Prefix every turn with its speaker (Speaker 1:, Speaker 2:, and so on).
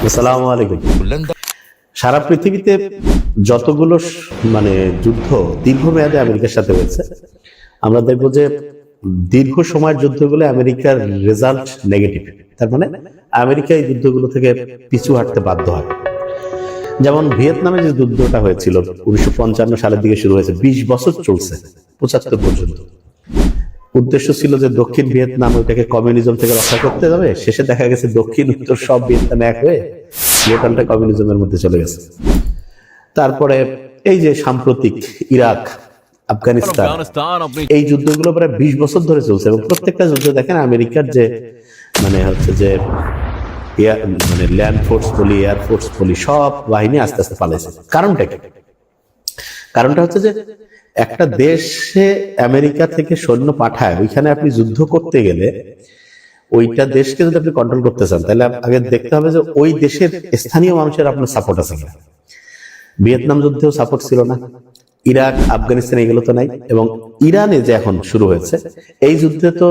Speaker 1: আসসালামু আলাইকুম। সারা পৃথিবীতে যতগুলো যুদ্ধ দীর্ঘমেয়াদে আমেরিকার সাথে হয়েছে, আমরা দেখবো যে দীর্ঘ সময়ের যুদ্ধগুলো আমেরিকার রেজাল্ট নেগেটিভ। তার মানে আমেরিকা এই যুদ্ধগুলো থেকে পিছু হাঁটতে বাধ্য হয়। যেমন ভিয়েতনামে যে যুদ্ধটা হয়েছিল 1955 সালের দিকে শুরু হয়েছে, 20 বছর চলছে, 75 পর্যন্ত। উদ্দেশ্য ছিল যে দক্ষিণ ভিয়েতনাম ওইটাকে কমিউনিজম থেকে রক্ষা করতে যাবে। শেষে দেখা গেছে দক্ষিণ উত্তর সব ভিয়েতনাম এক হয়ে গোটালটা কমিউনিজমের মধ্যে চলে গেছে। তারপরে এই যে সাম্প্রতিক ইরাক, আফগানিস্তান, এই যুদ্ধগুলো প্রায় 20 বছর ধরে চলছে এবং প্রত্যেকটা যুদ্ধ দেখেন আমেরিকার যে ল্যান্ড ফোর্স বলি, এয়ার ফোর্স বলি, সব বাহিনী আস্তে আস্তে পালাইছে। কারণটা কি? কারণটা হচ্ছে যে একটা দেশে আমেরিকা থেকে সৈন্য পাঠায়, ওইখানে আপনি যুদ্ধ করতে গেলে ওইটা দেশকে যদি আপনি কন্ট্রোল করতে চান, তাহলে আগে দেখতে হবে যে ওই দেশের স্থানীয় মানুষের আপনার সাপোর্ট আছে কিনা। ভিয়েতনাম যুদ্ধেও সাপোর্ট ছিল না, ইরাক, আফগানিস্তান এগুলো তো নাই, এবং ইরানে যে এখন শুরু হয়েছে এই যুদ্ধে তো